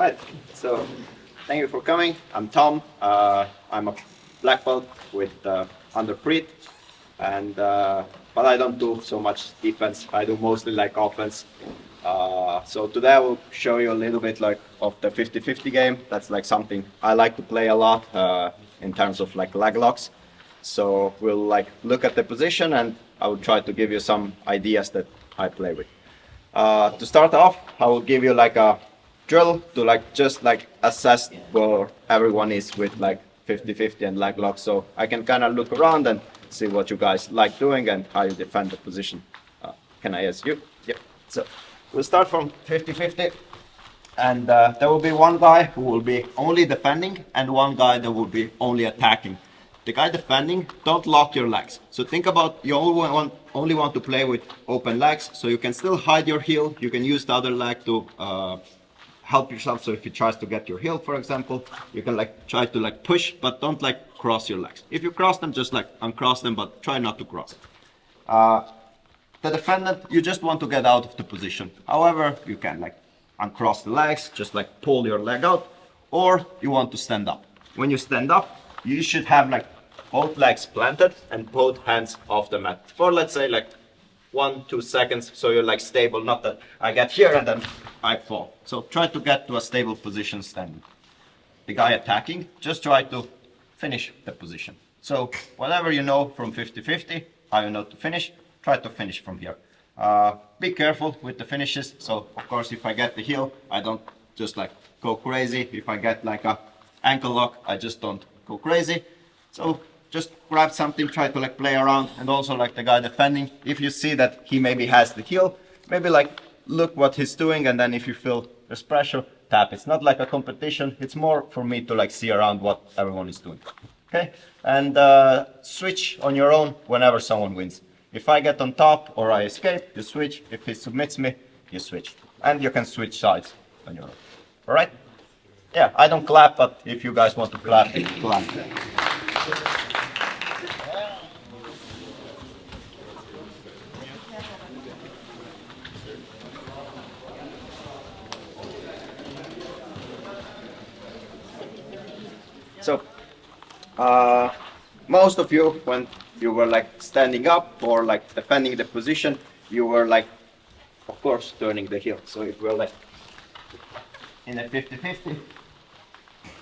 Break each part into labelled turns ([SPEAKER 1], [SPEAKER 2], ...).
[SPEAKER 1] right, so thank you for coming. I'm Tom. I'm a black belt with under Preet, and but I don't do so much defense. I do mostly like offense. So today I will show you a little bit like of the 50-50 game. That's like something I like to play a lot in terms of like leg locks. So we'll like look at the position, and I will try to give you some ideas that I play with. To start off, I will give you like a drill to like just like assess where everyone is with like 50-50 and leg lock, so I can kind of look around and see what you guys like doing and how you defend the position. Can I ask you? Yeah. So we'll start from 50-50, and there will be one guy who will be only defending and one guy that will be only attacking. The guy defending, don't lock your legs. So think about you only want to play with open legs, so you can still hide your heel. You can use the other leg to help yourself. So if he tries to get your heel, for example, you can like try to like push, but don't like cross your legs. If you cross them, just like uncross them, but try not to cross. The defendant, you just want to get out of the position. However, you can like uncross the legs, just like pull your leg out, or you want to stand up. When you stand up, you should have like both legs planted and both hands off the mat for, let's say, like 1-2 seconds, so you're like stable, not that I get here and then I fall. So try to get to a stable position standing. The guy attacking, just try to finish the position. So whatever you know from 50-50, how you know to finish, try to finish from here. Be careful with the finishes. So of course, if I get the heel, I don't just like go crazy. If I get like a ankle lock, I just don't go crazy. So just grab something, try to like play around, and also like the guy defending, if you see that he maybe has the heel, maybe like look what he's doing, and then if you feel there's pressure, tap. It's not like a competition, it's more for me to like see around what everyone is doing. Okay, and switch on your own whenever someone wins. If I get on top or I escape, you switch. If he submits me, you switch. And you can switch sides on your own. All right? Yeah, I don't clap, but if you guys want to clap, clap. So, most of you, when you were like standing up or like defending the position, you were like, of course, turning the heel. So if we're like in a 50-50,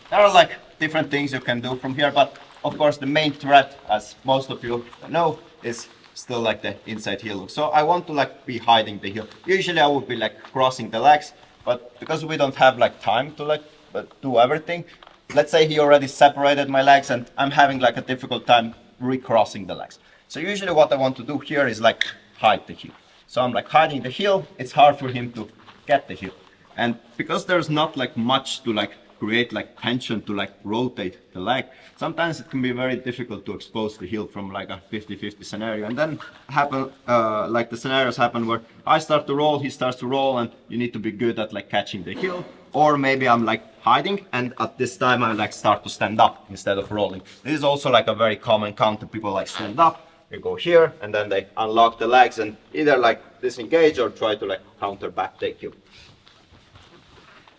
[SPEAKER 1] there are like different things you can do from here, but of course the main threat, as most of you know, is still like the inside heel look. So I want to like be hiding the heel. Usually I would be like crossing the legs, but because we don't have like time to like do everything, let's say he already separated my legs and I'm having like a difficult time recrossing the legs. So usually what I want to do here is like hide the heel. So I'm like hiding the heel, it's hard for him to get the heel. And because there's not like much to like create like tension to like rotate the leg, sometimes it can be very difficult to expose the heel from like a 50-50 scenario. And then happen like the scenarios happen where I start to roll, he starts to roll, and you need to be good at like catching the heel. Or maybe I'm like hiding, and at this time I like start to stand up instead of rolling. This is also like a very common counter. People like stand up, they go here, and then they unlock the legs and either like disengage or try to like counter back take you.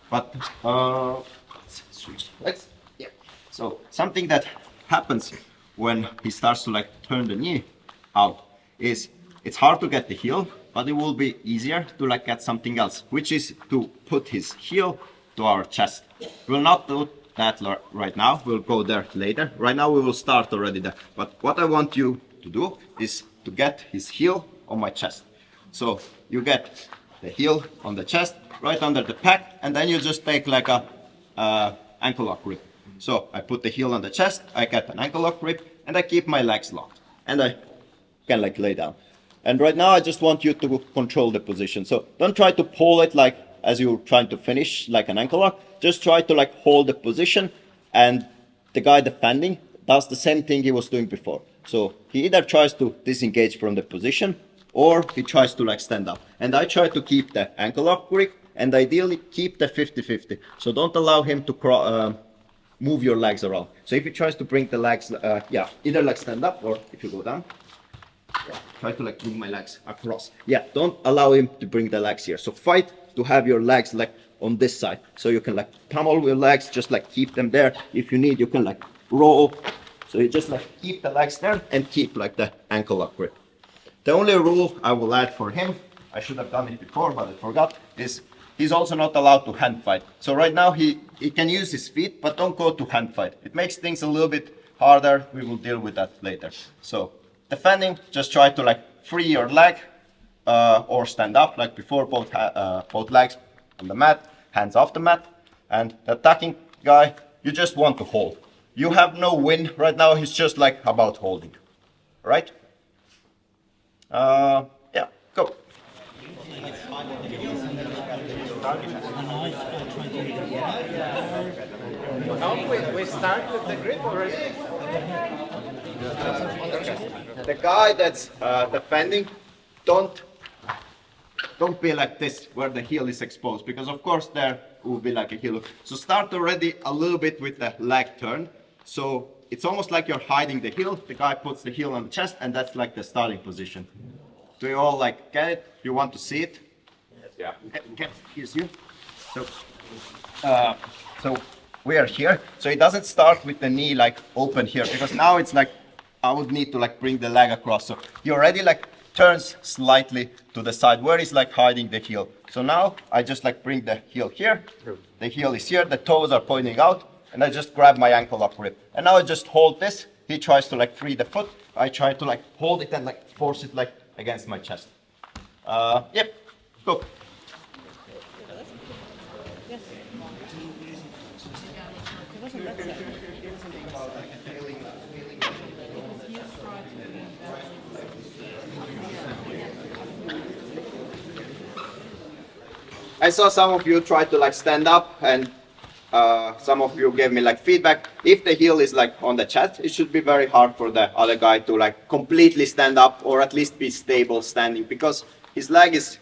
[SPEAKER 1] But let's switch legs. Yeah. So something that happens when he starts to like turn the knee out is it's hard to get the heel, but it will be easier to like get something else, which is to put his heel to our chest. We'll not do that right now, we'll go there later. Right now we will start already there. But what I want you to do is to get his heel on my chest. So you get the heel on the chest, right under the pec, and then you just take like a ankle lock grip. So I put the heel on the chest, I get an ankle lock grip, and I keep my legs locked. And I can like lay down. And right now I just want you to control the position. So don't try to pull it like as you're trying to finish like an ankle lock. Just try to like hold the position, and the guy defending does the same thing he was doing before. So he either tries to disengage from the position or he tries to like stand up. And I try to keep the ankle lock grip and ideally keep the 50-50. So don't allow him to move your legs around. So if he tries to bring the legs, either like stand up or if you go down. Yeah, try to like bring my legs across. Yeah, don't allow him to bring the legs here. So fight to have your legs like on this side. So you can like pummel your legs, just like keep them there. If you need, you can like roll. So you just like keep the legs there and keep like the ankle lock grip. The only rule I will add for him, I should have done it before, but I forgot, is he's also not allowed to hand fight. So right now he can use his feet, but don't go to hand fight. It makes things a little bit harder. We will deal with that later. So defending, just try to like free your leg or stand up like before, both legs on the mat, hands off the mat. And the attacking guy, you just want to hold. You have no win right now. He's just like about holding, right? Yeah, go.
[SPEAKER 2] We start with the grip already.
[SPEAKER 1] The guy that's defending, don't be like this where the heel is exposed, because of course there will be like a heel. So start already a little bit with the leg turn. So it's almost like you're hiding the heel. The guy puts the heel on the chest, and that's like the starting position. Do you all like get it? You want to see it?
[SPEAKER 2] Yeah.
[SPEAKER 1] Here's you. So we are here. So it doesn't start with the knee like open here, because now it's like I would need to like bring the leg across. So he already like turns slightly to the side where he's like hiding the heel. So now I just like bring the heel here. The heel is here. The toes are pointing out, and I just grab my ankle lock grip. And now I just hold this. He tries to like free the foot. I try to like hold it and like force it like against my chest. Yep. Go. I saw some of you try to like stand up, and some of you gave me like feedback. If the heel is like on the chest, it should be very hard for the other guy to like completely stand up, or at least be stable standing, because his leg is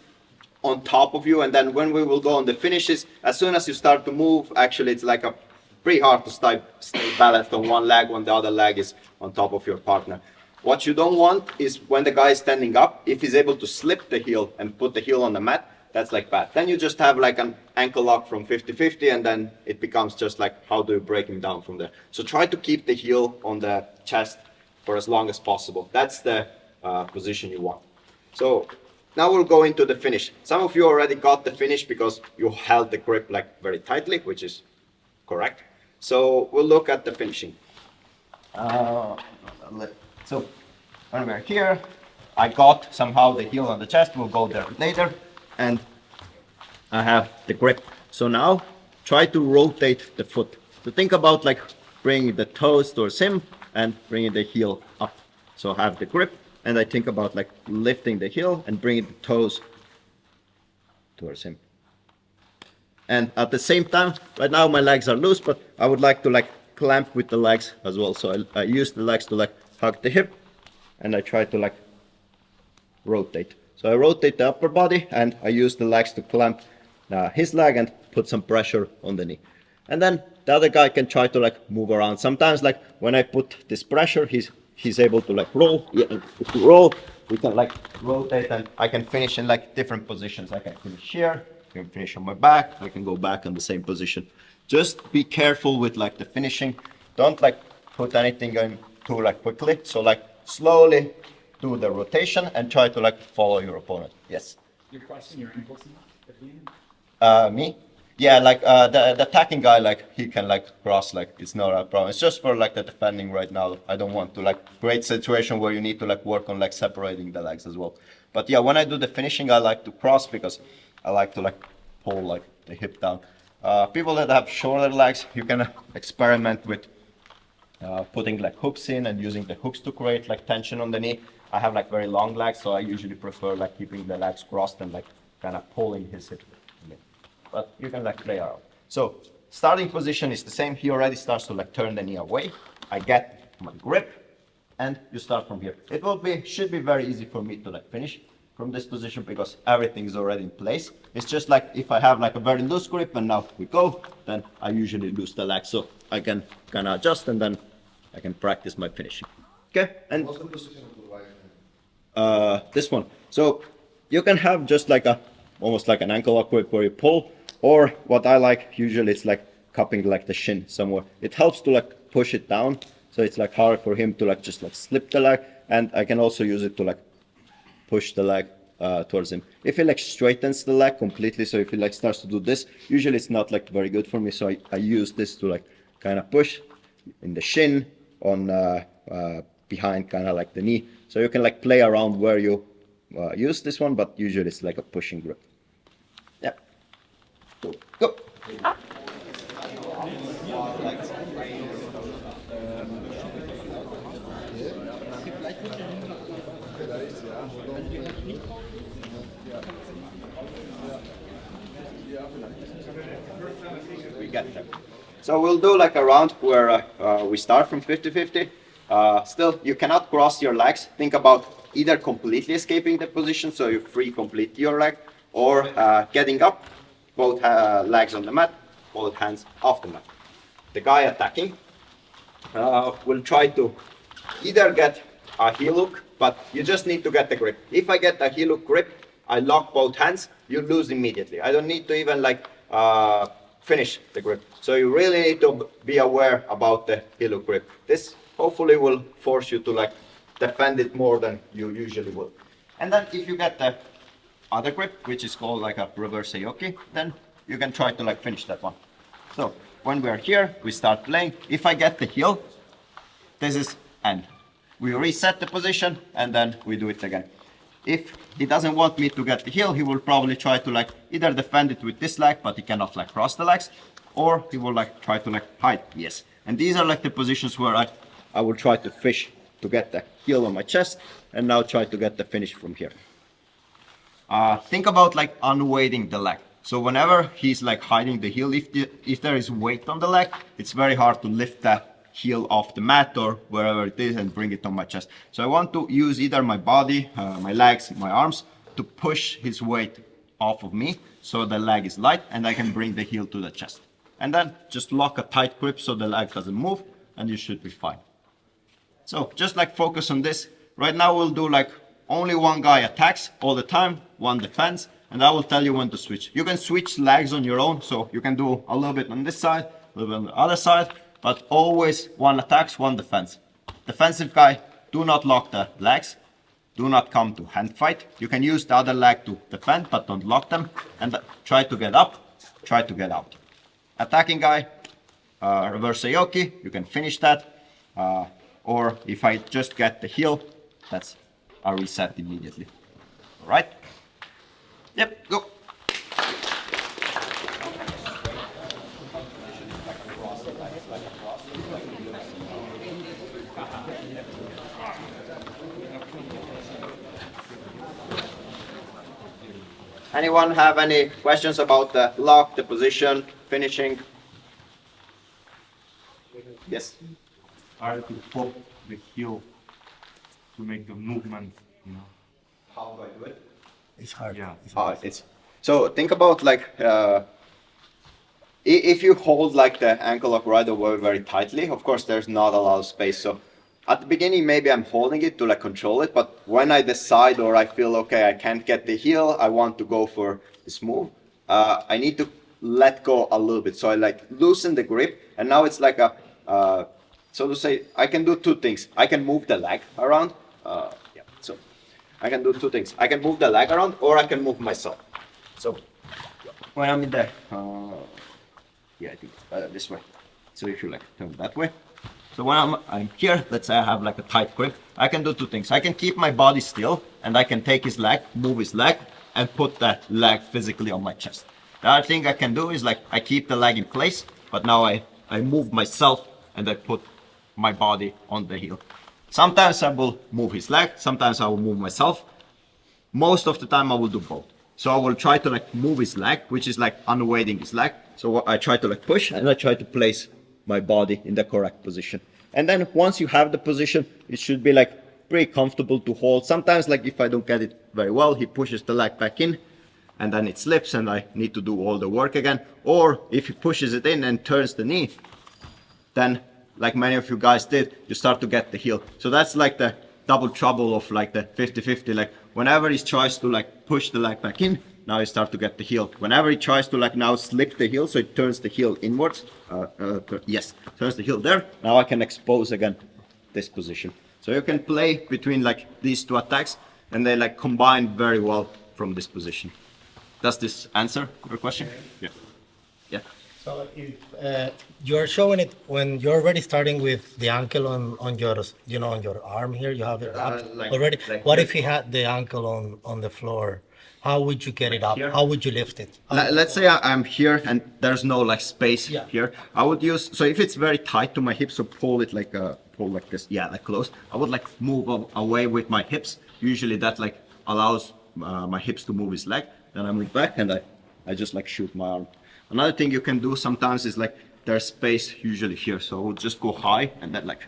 [SPEAKER 1] on top of you. And then when we will go on the finishes, as soon as you start to move, actually it's like a pretty hard to stay balanced on one leg when the other leg is on top of your partner. What you don't want is when the guy is standing up, if he's able to slip the heel and put the heel on the mat, that's like bad. Then you just have like an ankle lock from 50-50, and then it becomes just like, how do you break him down from there? So try to keep the heel on the chest for as long as possible. That's the position you want. So now we'll go into the finish. Some of you already got the finish because you held the grip like very tightly, which is correct. So we'll look at the finishing. So when we're here, I got somehow the heel on the chest. We'll go there later. And I have the grip. So now try to rotate the foot. So think about like bringing the toes towards him and bringing the heel up. So I have the grip, and I think about like lifting the heel and bringing the toes towards him. And at the same time, right now my legs are loose, but I would like to like clamp with the legs as well. So I use the legs to like hug the hip, and I try to like rotate. So I rotate the upper body, and I use the legs to clamp his leg and put some pressure on the knee. And then the other guy can try to like move around. Sometimes like when I put this pressure, he's able to like roll. Yeah, if you roll, we can like rotate, and I can finish in like different positions. I can finish here, I can finish on my back, I can go back in the same position. Just be careful with like the finishing. Don't like put anything in too like quickly. So like slowly do the rotation and try to like follow your opponent. Yes.
[SPEAKER 2] You're crossing your ankles at the end?
[SPEAKER 1] Me? Yeah, like the attacking guy, like he can like cross, like it's not a problem. It's just for like the defending right now. I don't want to like create situation where you need to like work on like separating the legs as well. But yeah, when I do the finishing, I like to cross because I like to like pull like the hip down. People that have shorter legs, you can experiment with putting like hooks in and using the hooks to create like tension on the knee. I have like very long legs, so I usually prefer like keeping the legs crossed and like kind of pulling his hips. But you can like play around. So starting position is the same. He already starts to like turn the knee away. I get my grip, and you start from here. It should be very easy for me to like finish from this position because everything is already in place. It's just like if I have like a very loose grip and now we go, then I usually lose the leg. So I can kind of adjust, and then I can practice my finishing. Okay, and
[SPEAKER 3] what's the position of the right hand?
[SPEAKER 1] this one. So you can have just like almost like an ankle lock grip where you pull, Or what I like, usually it's like cupping like the shin somewhere. It helps to like push it down, so it's like hard for him to like just like slip the leg, and I can also use it to like push the leg towards him. If he like straightens the leg completely, so if he like starts to do this, usually it's not like very good for me, so I use this to like kind of push in the shin, on behind kind of like the knee. So you can like play around where you use this one, but usually it's like a pushing grip. Yeah. Go. We get them. So we'll do like a round where we start from 50-50. Still, you cannot cross your legs. Think about either completely escaping the position, so you free completely your leg, or getting up, both legs on the mat, both hands off the mat. The guy attacking will try to either get a heel hook, but you just need to get the grip. If I get a heel hook grip, I lock both hands, you lose immediately. I don't need to even like finish the grip. So you really need to be aware about the heel hook grip. This hopefully will force you to like defend it more than you usually would. And then if you get the other grip, which is called like a reverse aoki, then you can try to like finish that one. So when we're here, we start playing. If I get the heel, this is end. We reset the position and then we do it again. If he doesn't want me to get the heel, he will probably try to like either defend it with this leg, but he cannot like cross the legs, or he will like try to like hide. Yes. And these are like the positions where I will try to fish to get the heel on my chest, and now try to get the finish from here. Think about like unweighting the leg. So whenever he's like hiding the heel, if there is weight on the leg, it's very hard to lift that heel off the mat or wherever it is and bring it on my chest. So I want to use either my body, my legs, my arms to push his weight off of me so the leg is light and I can bring the heel to the chest. And then just lock a tight grip so the leg doesn't move and you should be fine. So just like focus on this. Right now we'll do like only one guy attacks all the time, one defends, and I will tell you when to switch. You can switch legs on your own, so you can do a little bit on this side, a little bit on the other side, but always one attacks, one defense. Defensive guy, do not lock the legs, do not come to hand fight. You can use the other leg to defend, but don't lock them, and try to get up, try to get out. Attacking guy, reverse aoki, you can finish that, or if I just get the heel, that's a reset immediately. All right? Yep, go. Anyone have any questions about the lock, the position, finishing? Yes.
[SPEAKER 3] Hard to pop the heel to make the movement, you know.
[SPEAKER 1] How do I do it?
[SPEAKER 2] It's hard.
[SPEAKER 3] Yeah.
[SPEAKER 1] So think about like if you hold like the ankle lock right away very tightly, of course there's not a lot of space. So at the beginning maybe I'm holding it to like control it, but when I decide or I feel okay, I can't get the heel, I want to go for this move, I need to let go a little bit. So I like loosen the grip, and now it's like a so to say, I can do two things. I can move the leg around. So I can do two things. I can move the leg around, or I can move myself. So when I'm in the, I think this way. So if you like turn that way. So when I'm here, let's say I have like a tight grip, I can do two things. I can keep my body still, and I can take his leg, move his leg, and put that leg physically on my chest. The other thing I can do is like I keep the leg in place, but now I move myself and I put my body on the heel. Sometimes I will move his leg, sometimes I will move myself. Most of the time I will do both. So I will try to like move his leg, which is like unweighting his leg. So I try to like push, and I try to place my body in the correct position. And then once you have the position, it should be like pretty comfortable to hold. Sometimes like if I don't get it very well, he pushes the leg back in and then it slips and I need to do all the work again. Or if he pushes it in and turns the knee, then like many of you guys did, you start to get the heel. So that's like the double trouble of like the 50-50. Like whenever he tries to like push the leg back in, now you start to get the heel. Whenever he tries to like now slip the heel, so it turns the heel inwards. Yes, turns the heel there. Now I can expose again this position. So you can play between like these two attacks, and they like combine very well from this position. Does this answer your question? Yeah. Yeah.
[SPEAKER 4] So if you're showing it when you're already starting with the ankle on your, on your arm here, you have it up
[SPEAKER 1] like-
[SPEAKER 4] already.
[SPEAKER 1] like
[SPEAKER 4] What
[SPEAKER 1] this.
[SPEAKER 4] if you had the ankle on the floor? How would you get it up?
[SPEAKER 1] here?
[SPEAKER 4] How would you lift it?
[SPEAKER 1] Let's say I'm here and there's no like space
[SPEAKER 4] Yeah.
[SPEAKER 1] here. I would use, so if it's very tight to my hips, so pull it like pull like this. Yeah, like close. I would like move away with my hips. Usually that like allows my hips to move his leg. Then I move back and I just like shoot my arm. Another thing you can do sometimes is like there's space usually here. So I would just go high and then like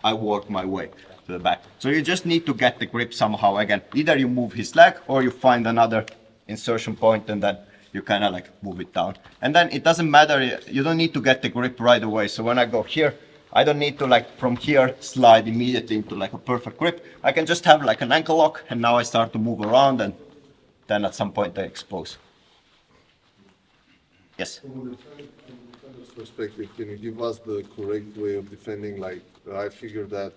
[SPEAKER 1] I work my way to the back. So you just need to get the grip somehow again. Either you move his leg or you find another insertion point and then you kind of like move it down. And then it doesn't matter, you don't need to get the grip right away. So when I go here, I don't need to like from here slide immediately into like a perfect grip. I can just have like an ankle lock and now I start to move around and then at some point I expose. Yes.
[SPEAKER 5] From the defender's perspective, can you give us the correct way of defending? Like, I figure that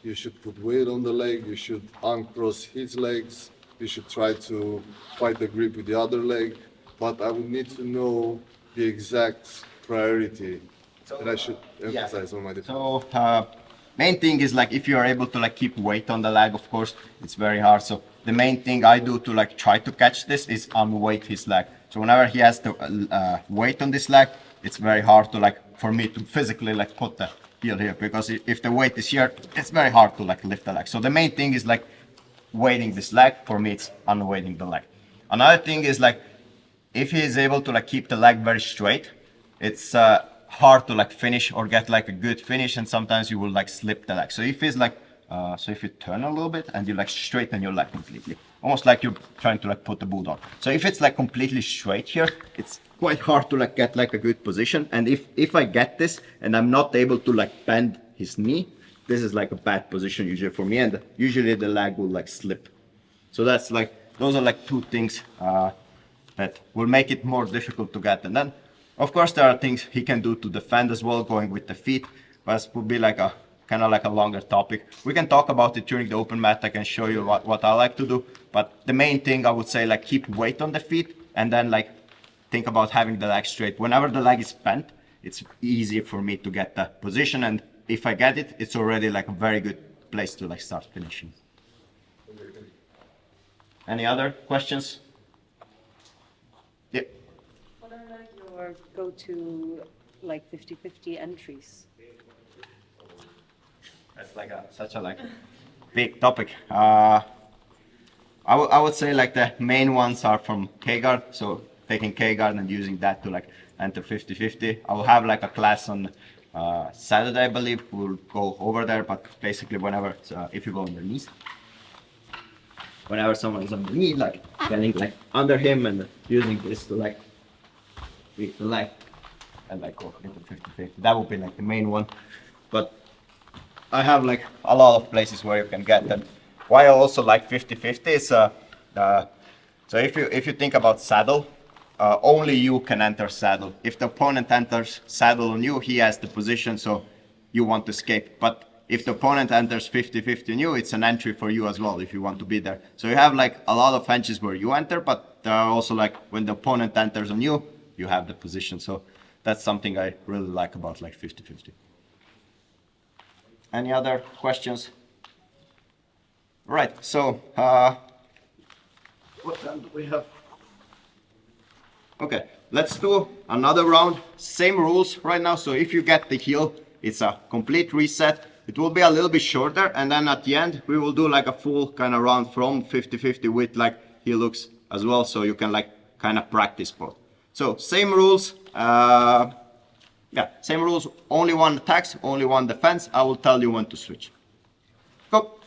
[SPEAKER 5] you should put weight on the leg, you should uncross his legs, you should try to fight the grip with the other leg, but I would need to know the exact priority that I should emphasize on my defense.
[SPEAKER 1] So main thing is like if you are able to like keep weight on the leg, of course, it's very hard. So the main thing I do to like try to catch this is unweight his leg. So whenever he has the weight on this leg, it's very hard to like for me to physically like put the heel here, because if the weight is here, it's very hard to like lift the leg. So the main thing is like weighting this leg. For me, it's unweighting the leg. Another thing is like if he is able to like keep the leg very straight, it's hard to like finish or get like a good finish, and sometimes you will like slip the leg. So if it's like so if you turn a little bit and you like straighten your leg completely, almost like you're trying to like put the boot on. So if it's like completely straight here, it's quite hard to like get like a good position. And if I get this and I'm not able to like bend his knee, this is like a bad position usually for me, and usually the leg will like slip. So that's like, those are like two things that will make it more difficult to get. And then of course there are things he can do to defend as well, going with the feet, but it would be like a kind of like a longer topic. We can talk about it during the open mat. I can show you what I like to do, but the main thing I would say, like keep weight on the feet and then like think about having the leg straight. Whenever the leg is bent, it's easy for me to get the position, and if I get it, it's already like a very good place to like start finishing. Any other questions? Yep.
[SPEAKER 6] What are like your go-to like 50-50 entries?
[SPEAKER 1] That's like such a like big topic. I would say like the main ones are from K-guard, so taking K-guard and using that to like enter 50-50. I will have like a class on Saturday, I believe. We'll go over there, but basically whenever, if you go on your knees, whenever someone is on the knee, like getting like under him and using this to like reach the leg and like go into 50-50. That would be like the main one. But I have like a lot of places where you can get that. Why I also like 50-50 is so if you think about saddle, only you can enter saddle. If the opponent enters saddle on you, he has the position, so you want to escape. But if the opponent enters 50-50 on you, it's an entry for you as well if you want to be there. So you have like a lot of henches where you enter, but there are also like when the opponent enters on you, you have the position. So that's something I really like about like 50-50. Any other questions? Right, so what time do we have? Okay, let's do another round. Same rules right now. So if you get the heel, it's a complete reset. It will be a little bit shorter, and then at the end we will do like a full kind of round from 50-50 with like heel hooks as well, so you can like kind of practice both. So same rules. Yeah, same rules, only one attacks, only one defense. I will tell you when to switch. Go.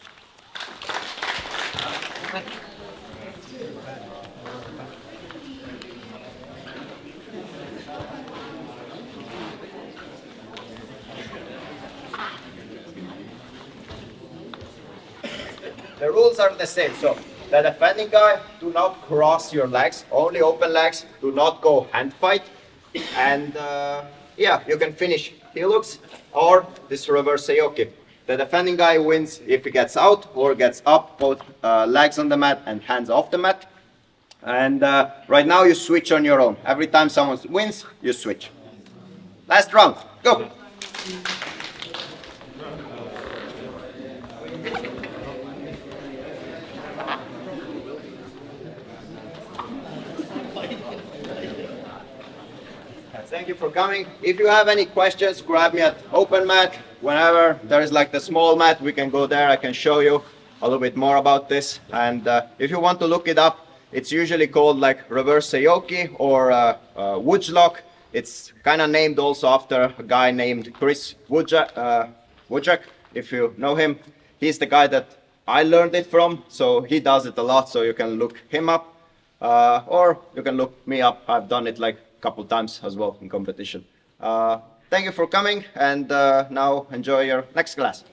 [SPEAKER 1] The rules are the same, so The defending guy, do not cross your legs, only open legs, do not go hand fight. And yeah, you can finish heel hooks or this reverse seoki. The defending guy wins if he gets out or gets up, both legs on the mat and hands off the mat. And right now you switch on your own. Every time someone wins, you switch. Last round, go. Thank you for coming. If you have any questions, grab me at open mat. Whenever there is like the small mat, we can go there. I can show you a little bit more about this. And if you want to look it up, it's usually called like reverse seoki or Wujlock. It's kind of named also after a guy named Chris Wujak, if you know him. He's the guy that I learned it from, so he does it a lot, so you can look him up. Or you can look me up. I've done it like a couple times as well in competition. Thank you for coming, and now enjoy your next class.